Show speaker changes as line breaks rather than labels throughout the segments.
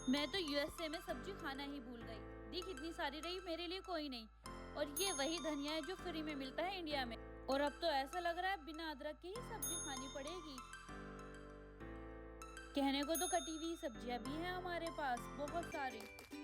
मैं तो यूएसए में सब्जी खाना ही भूल गई। दिख इतनी सारी रही, मेरे लिए कोई नहीं। और ये वही धनिया है जो फ्री में मिलता है इंडिया में। और अब तो ऐसा लग रहा है बिना अदरक की ही सब्जी खानी पड़ेगी। कहने को तो कटी हुई सब्जियां भी हैं हमारे पास बहुत सारी।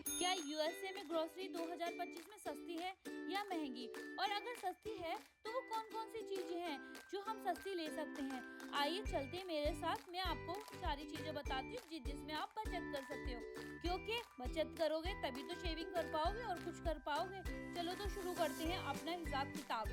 क्या यूएसए में ग्रोसरी 2025 में सस्ती है या महंगी? और अगर सस्ती है तो वो कौन कौन सी चीजें हैं जो हम सस्ती ले सकते हैं? आइए चलते हैं मेरे साथ, मैं आपको सारी चीजें बताती हूँ जिसमें आप बचत कर सकते हो। क्योंकि बचत करोगे तभी तो शेविंग कर पाओगे और कुछ कर पाओगे। चलो तो शुरू करते हैं अपना हिसाब किताब।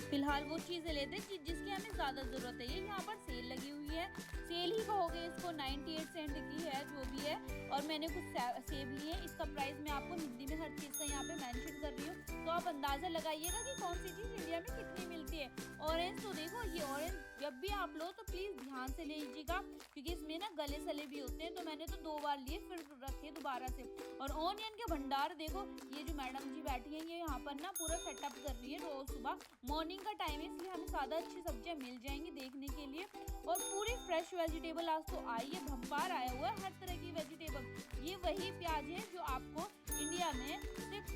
फिलहाल वो चीजें लेते हैं जिसकी हमें ज्यादा जरूरत है। ये यहाँ पर सेल लगी हुई है, सेल ही कहोगे इसको, 98 सेंट की है जो भी है। और मैंने कुछ सेब लिए हैं। इसका प्राइस मैं आपको हिंदी में हर चीज का यहाँ पे मेंशन कर रही हूँ, तो आप अंदाजा लगाइएगा कि कौन सी चीज इंडिया में कितनी मिलती है। ऑरेंज तो देखो, ये ऑरेंज जब भी आप लो तो प्लीज ध्यान से ले लीजिएगा, क्योंकि इसमें ना गले सले भी होते हैं। तो मैंने तो 2 बार लिए, फिर रखे दोबारा से। और ऑनियन के भंडार देखो, ये जो मैडम जी बैठी है ये यहाँ पर ना पूरा सेटअप कर रही है। रोज सुबह मॉर्निंग का टाइम है, इसलिए हमें ज्यादा अच्छी सब्जियां मिल जाएंगी देखने के लिए। और पूरी फ्रेश वेजिटेबल आज तो आई है, भंपार आया हुआ है हर तरह की वेजिटेबल। ये वही प्याज है जो आपको इंडिया में सिर्फ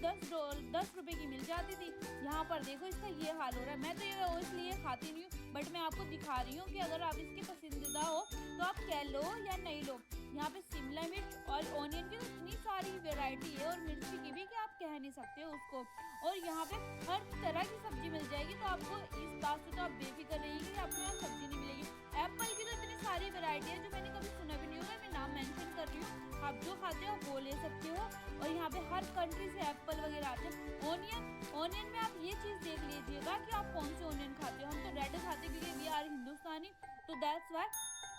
10 रुपए की मिल जाती थी। यहाँ पर देखो इसका ये हाल हो रहा है। मैं तो ये इसलिए खाती नहीं हूँ, बट मैं आपको दिखा रही हूँ कि अगर आप इसके पसंदीदा हो तो आप कह लो या नहीं लो। यहाँ पे शिमला मिर्च और ऑनियन की तो इतनी सारी वेराइटी है, और मिर्ची की भी कि आप कह नहीं सकते उसको। और यहाँ पे हर तरह की सब्जी मिल जाएगी, तो आपको इस बात से तो आप बेफिक्र रहिएगा कि आपको यहाँ सब्जी नहीं मिलेगी। एप्पल की तो इतनी सारी वेराइटी है जो मैंने कभी सुना भी नहीं होगा, मैं नाम मेंशन कर रही हूँ। आप जो खाते हो वो ले सकते हो। और यहाँ पे हर कंट्री से एप्पल वगैरह आते हैं। ऑनियन में आप ये चीज देख लीजिएगा कि आप कौन से ऑनियन खाते हो। हम तो रेड खाते हैं क्योंकि वी आर हिंदुस्तानी, तो दैट्स वाई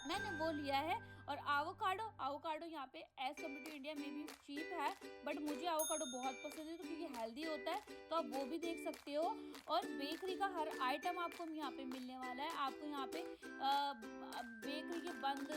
मैंने वो लिया है। और आवोकाडो यहाँ पे एज कम्पेयर टू इंडिया में भी चीप है, बट मुझे आवोकाडो बहुत पसंद है, तो क्योंकि हेल्दी होता है तो आप वो भी देख सकते हो। और बेकरी का हर आइटम आपको यहाँ पे मिलने वाला है। आपको यहाँ पे बेकरी के बंद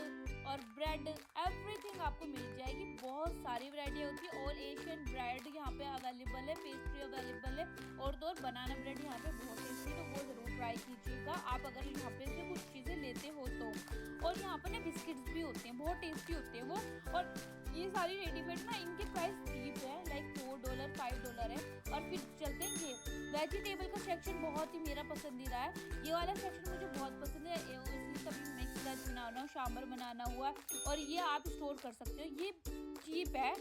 और ब्रेड एवरीथिंग आपको मिल जाएगी। बहुत सारी वैरायटी होती है। ऑल एशियन ब्रेड यहाँ पे अवेलेबल है, पेस्ट्री अवेलेबल है, और तो और बनाना ब्रेड यहाँ पे बहुत टेस्टी, तो वो जरूर ट्राई कीजिएगा आप अगर यहाँ पे से कुछ चीजें लेते हो तो। और यहाँ पे ना बिस्किट्स भी होते हैं, बहुत टेस्टी होते हैं वो। और ये सारी रेडीमेड ना, इनके प्राइस चीप है, लाइक $4 $5 है। और फिर चलते हैं ये वेजिटेबल का सेक्शन, बहुत ही मेरा पसंदीदा है। ये वाला सेक्शन मुझे बहुत पसंद है, इसलिए कभी मिक्स वेज बनाना हो, सांभर बनाना हुआ, और ये आप स्टोर कर सकते हो। ये चीप है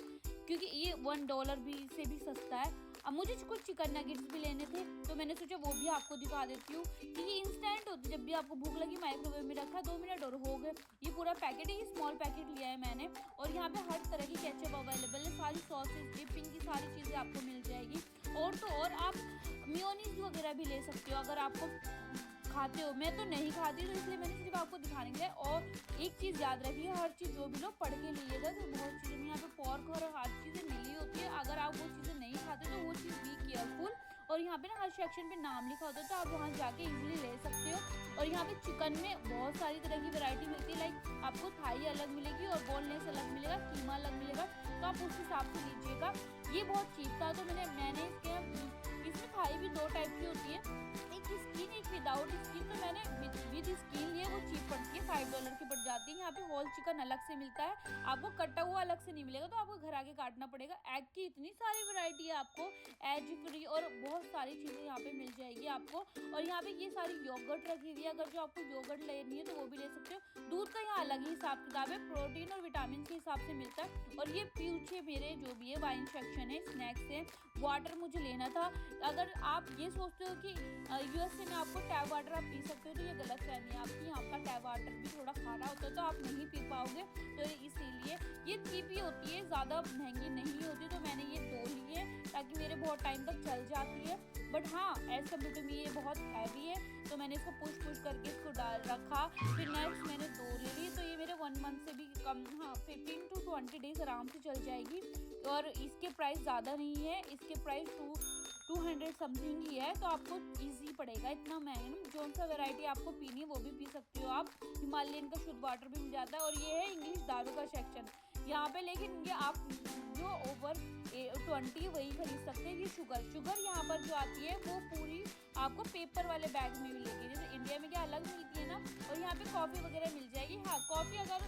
क्योंकि ये $1 भी से भी सस्ता है। अब मुझे कुछ चिकन नगेट्स भी लेने थे, तो मैंने सोचा वो भी आपको दिखा देती हूँ कि ये इंस्टेंट होती है। जब भी आपको भूख लगी माइक्रोवेव में रखा, 2 मिनट और हो गए। ये पूरा पैकेट है, ये स्मॉल पैकेट लिया है मैंने। और यहाँ पे हर तरह की केचप अवेलेबल है, सारी सॉसेस डिपिंग की सारी चीज़ें आपको मिल जाएगी। और तो और आप मेयोनीज वगैरह भी ले सकते हो अगर आपको खाते हो। मैं तो नहीं खाती, तो इसलिए मैंने सिर्फ आपको दिखाने के लिए। और एक चीज़ याद रखिए, हर चीज़ जो भी लोग पढ़ के लीजिएगा, तो बहुत चीज़ें यहाँ पे पॉर्क और हर चीज़ें मिली होती है। अगर आप वो चीज़ें नहीं खाते तो वो चीज़ बी केयरफुल। और यहाँ पे ना हर सेक्शन पे नाम लिखा होता है, तो आप वहाँ जाके इजीली ले सकते हो। और यहाँ पे चिकन में बहुत सारी तरह की वैरायटी मिलती है, लाइक आपको थाई अलग मिलेगी और बोनलेस अलग मिलेगा, कीमा अलग मिलेगा, तो आप उस हिसाब से लीजिएगा। ये बहुत चीप था, तो मैंने इसमें थाई भी 2 टाइप की होती है, एक स्किन एक विदाउट स्किन। तो मैंने विद स्किन लिए, वो चीप पड़ती है, $5 की पड़ जाती है। यहाँ पे होल चिकन अलग से मिलता है, आपको कटा हुआ अलग से नहीं मिलेगा, तो आपको घर आके काटना पड़ेगा। एग की इतनी सारी वैरायटी है आपको, एग फ्री और बहुत सारी चीज़ें यहाँ पे मिल जाएगी आपको। और यहाँ पे ये सारी योगर्ट रखी हुई है, अगर जो आपको योगर्ट लेनी है तो वो भी ले सकते हो। दूध का यहाँ अलग ही हिसाब किताब है, प्रोटीन और विटामिन के हिसाब से मिलता है। और ये पीछे मेरे जो भी है वाइन सेक्शन है, स्नैक्स है, वाटर मुझे लेना था। अगर आप ये सोचते हो कि यूएसए में आपको टैप वाटर आप पी सकते हो, तो ये गलत फहमी है आपकी। यहाँ का टैप वाटर भी थोड़ा खारा होता है, तो आप नहीं पी पाओगे। तो इसीलिए ये चीप ही होती है, ज़्यादा महंगी नहीं होती। तो मैंने ये 2 लिए ताकि मेरे बहुत टाइम तक चल जाती है। बट हाँ, एज कम्पेयर टू मी ये बहुत हैवी है, तो मैंने इसको पुश करके इसको डाल रखा। फिर नेक्स्ट मैंने 2 ले ली, तो ये मेरे 1 मंथ से भी कम, हाँ 15 to 20 डेज आराम से चल जाएगी। और इसके प्राइस ज़्यादा नहीं है, इसके प्राइस 200 समथिंग ही है, तो आपको इजी पड़ेगा, इतना महंगा ना। जो सा वैरायटी आपको पीनी है वो भी पी सकते हो आप। हिमालयन का शुद्ध वाटर भी मिल जाता है। और ये है इंग्लिश दारू का सेक्शन। यहाँ पे। लेकिन ये आप जो ओवर 20 वही खरीद सकते हैं। ये शुगर यहाँ पर जो आती है वो पूरी आपको पेपर वाले बैग में मिलेगी, जैसे इंडिया में क्या अलग मिलती है ना। और यहाँ पे कॉफ़ी वगैरह मिल जाएगी। हाँ, कॉफ़ी अगर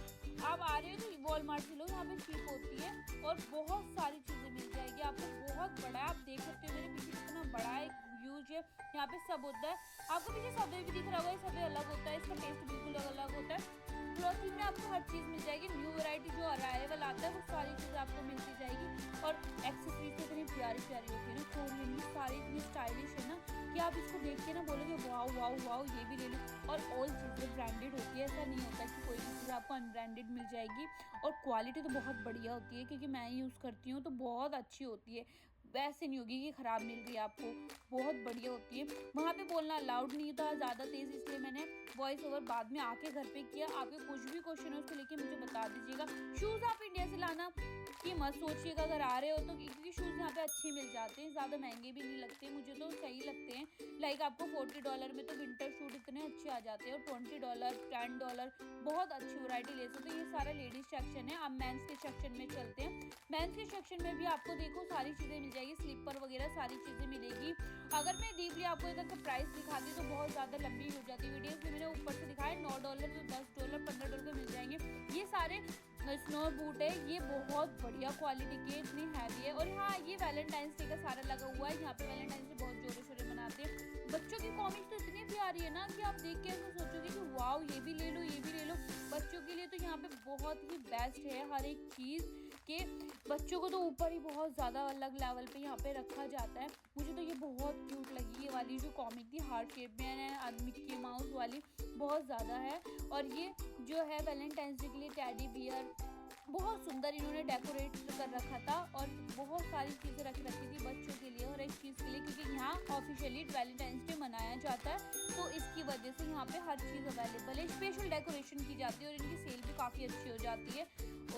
आप आ रहे हो तो वॉलमार्ट से लो, यहाँ पे चीप होती है और बहुत सारी चीज़ें मिल जाएगी आपको। बहुत बड़ा है, आप देख सकते हो मेरे पीछे कितना बड़ा है, ह्यूज है। यहाँ पे सब होता है। आपको पीछे सबवे भी दिख रहा होगा, ये सबवे अलग होता है, इसका टेस्ट बिल्कुल अलग होता है। ग्रोसरी में आपको हर चीज़ मिल जाएगी। न्यू वैरायटी जो अराइवल आता है वो सारी चीज़ आपको मिलती जाएगी। और एक्सेसरीज तो इतनी प्यारी प्यारी होती है ना, कोरियन की सारी इतनी स्टाइलिश है ना कि आप इसको देख के ना बोलोगे वाओ वाओ वाओ, ये भी ले लो। और ऑल चीज़ें ब्रांडेड होती है, ऐसा नहीं होता कि कोई भी चीज़ आपको अनब्रांडेड मिल जाएगी। और क्वालिटी तो बहुत बढ़िया होती है, क्योंकि मैं यूज़ करती हूँ तो बहुत अच्छी होती है। वैसे नहीं होगी कि ख़राब मिल रही है आपको, बहुत बढ़िया होती है। वहाँ पे बोलना अलाउड नहीं था ज़्यादा तेज़, इसलिए मैंने वॉइस ओवर बाद में आके घर पे किया। आपके कुछ भी क्वेश्चन है उसको लेके मुझे बता दीजिएगा। शूज़ आप इंडिया से लाना कि मत सोचिएगा अगर आ रहे हो तो, क्योंकि शूज़ यहाँ पे अच्छे मिल जाते हैं, ज़्यादा महंगे भी नहीं लगते, मुझे तो सही लगते हैं। लाइक आपको $40 में तो विंटर शूट इतने अच्छे आ जाते हैं। और $20 $10 बहुत अच्छी वैरायटी ले सकते हो। ये सारा लेडीज सेक्शन है। अब मेंस के सेक्शन में चलते हैं। मेंस के सेक्शन में भी आपको देखो सारी चीज़ें मिल जाएगी, स्लीपर वगैरह सारी चीज़ें मिलेगी। अगर मैं डीपली आपको इधर का प्राइस दिखाती तो बहुत ज़्यादा लंबी हो जाती वीडियो, इसलिए मैंने ऊपर से दिखाया। $9 तो $10 $15 मिल जाएंगे। ये सारे स्नो बूट है, ये बहुत बढ़िया क्वालिटी के, इतनी हैवी है। और हाँ, ये वैलेंटाइंस डे का सारा लगा हुआ है। यहाँ पे वैलेंटाइंस डे बहुत जोरों शोरों मनाते हैं। बच्चों की कॉमिक्स तो इतनी प्यारी है ना कि आप देख के ऐसा सोचोगे कि वाओ, ये भी ले लो, ये भी ले लो। बच्चों के लिए तो यहाँ पे बहुत ही बेस्ट है हर एक चीज़ के। बच्चों को तो ऊपर ही बहुत ज़्यादा अलग लेवल पे यहाँ पे रखा जाता है। मुझे तो ये बहुत क्यूट लगी, ये वाली जो कॉमिक थी हार्ट शेप में है, मिक्की माउस वाली, बहुत ज़्यादा है। और ये जो है वैलेंटाइंस डे के लिए टेडी बियर, बहुत सुंदर इन्होंने डेकोरेट कर रखा था। और बहुत सारी चीज़ें रख रखी थी बच्चों के लिए और एक चीज़ के लिए, क्योंकि यहाँ ऑफिशियली वैलेंटाइंस डे मनाया जाता है, तो इसकी वजह से यहाँ पे हर चीज़ अवेलेबल है। स्पेशल डेकोरेशन की जाती है और इनकी सेल भी काफ़ी अच्छी हो जाती है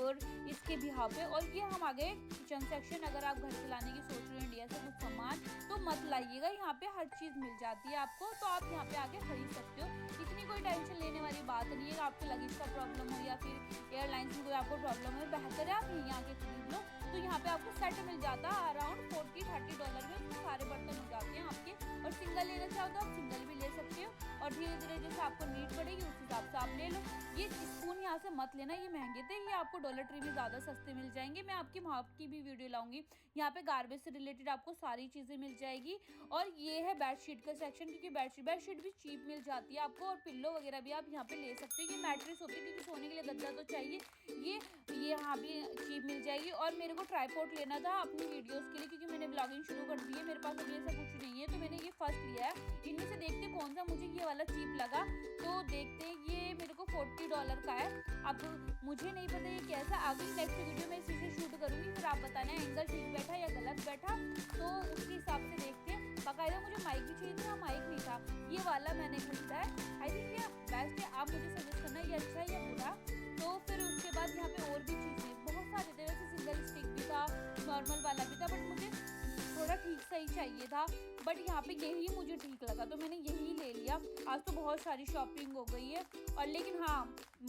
और इसके भी यहाँ पे। और ये हम आ गए किचन सेक्शन। अगर आप घर से लाने की सोच रहे हो इंडिया से कुछ सामान तो मत लाइएगा, यहाँ पे हर चीज़ मिल जाती है आपको, तो आप यहाँ पे आके खरीद सकते हो। इतनी कोई टेंशन लेने वाली बात नहीं है। आपके लगेज का प्रॉब्लम हो या फिर एयरलाइंस में कोई आपको प्रॉब्लम है, बेहतर है आप यहीं आके खरीद लो। तो यहाँ पे आपको सेट मिल जाता है अराउंड $40-30 में, उसमें सारे बर्तन हो जाते हैं आपके। और सिंगल लेना चाहो तो आप सिंगल भी ले सकते हो, और धीरे धीरे जैसे आपको नीड पड़ेगी उस हिसाब से आप ले लो। ये स्पून यहाँ से मत लेना, ये महंगे थे, ये आपको डॉलर ट्री में ज़्यादा सस्ते मिल जाएंगे। मैं आपकी वहाँ की भी वीडियो लाऊंगी। यहाँ पे गार्बेज से रिलेटेड आपको सारी चीज़ें मिल जाएगी। और ये है बेडशीट का सेक्शन, क्योंकि बेडशीट भी चीप मिल जाती है आपको। और पिल्लो वगैरह भी आप यहाँ पे ले सकते हो। ये मैट्रेस होती है, क्योंकि सोने के लिए गद्दा तो चाहिए। ये यहाँ भी चीप मिल जाएगी। और मेरे को ट्राइपॉड लेना था अपनी वीडियोस के लिए, क्योंकि मैंने ब्लॉगिंग शुरू कर दी है, मेरे पास अभी ऐसा कुछ नहीं है, तो मैंने ये फर्स्ट लिया है। इनमें से देखते कौन सा मुझे ये वाला चीप लगा, तो देखते हैं। ये मेरे को $40 का है। अब मुझे नहीं पता ये कैसा, आगे नेक्स्ट वीडियो में इसी से शूट करूँगी, फिर आप बताना एंगल ठीक बैठा या गलत बैठा, तो उसके हिसाब से देखते हैं। बाकायदा मुझे माइक भी चाहिए था, माइक नहीं था, ये वाला मैंने खरीदा है। आई थिंक ये बेस्ट है, आप मुझे सजेस्ट करना ये अच्छा है या बुरा। तो फिर उसके बाद यहाँ पे और भी चीज़ें बहुत सारे थे, वैसे सिंगल स्टिक भी था, नॉर्मल वाला भी था, बट मुझे थोड़ा ठीक सही चाहिए था। बट यहाँ पे यही मुझे ठीक लगा तो मैंने यही ले लिया। आज तो बहुत सारी शॉपिंग हो गई है, और लेकिन हाँ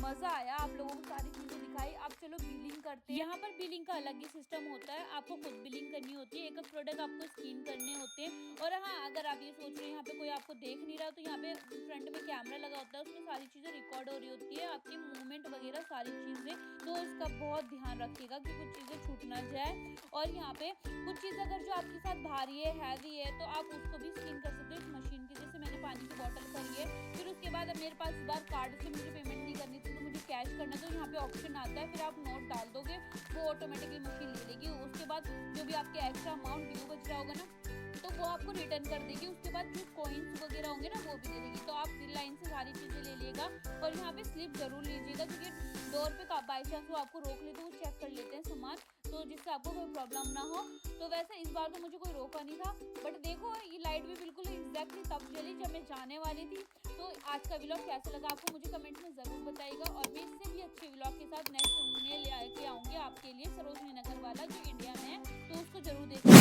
मज़ा आया, आप लोगों को सारी चीज़ें दिखाई। अब चलो बिलिंग करते हैं। यहाँ पर बिलिंग का अलग ही सिस्टम होता है, आपको खुद बिलिंग करनी होती है, एक एक प्रोडक्ट आपको स्कैन करने होते हैं। और हाँ, अगर आप ये सोच रहे हैं यहाँ पे कोई आपको देख नहीं रहा, तो यहाँ पे फ्रंट में कैमरा लगा होता है, उसमें सारी चीज़ें रिकॉर्ड हो रही होती है, आपकी मूवमेंट वगैरह सारी चीज़ें। तो इसका बहुत ध्यान रखिएगा कि कुछ चीज़ें छूट ना जाए। और यहाँ पे कुछ चीज़ अगर जो आपके साथ भारी है, हैवी है, तो आप उसको भी स्कैन कर सकते हो इस मशीन की। जैसे मैंने पानी की बोतल करी है, फिर उसके बाद अब मेरे पास इस बार कार्ड से मुझे पेमेंट नहीं करनी थी, तो मुझे कैश करना, तो यहाँ पे ऑप्शन आता है, फिर आप नोट डाल दोगे, वो ऑटोमेटिकली मशीन ले लेगी। उसके बाद जो भी आपके एक्स्ट्रा अमाउंट ड्यू बच रहा होगा ना, तो वो आपको रिटर्न कर देगी। उसके बाद जो कॉइन्स वगैरह होंगे ना, वो भी दे देगी। तो आप लाइन से सारी चीज़ें ले लेगा। और यहाँ पे स्लिप जरूर लीजिएगा, क्योंकि डोर पे बाई चांस वो आपको रोक ले तो वो चेक कर लेते हैं सामान, तो जिससे आपको कोई प्रॉब्लम ना हो। तो वैसे इस बार तो मुझे कोई रोका नहीं था, बट देखो ये लाइट भी बिल्कुल एग्जैक्टली तब जली जब मैं जाने वाली थी। तो आज का व्लॉग कैसा लगा आपको मुझे कमेंट में ज़रूर बताइएगा। और मैं इससे भी अच्छे व्लॉग के साथ नेक्स्ट में ले आके आऊँगी आपके लिए, सरोजनी नगर वाला जो इंडिया में है, तो उसको जरूर देखिए।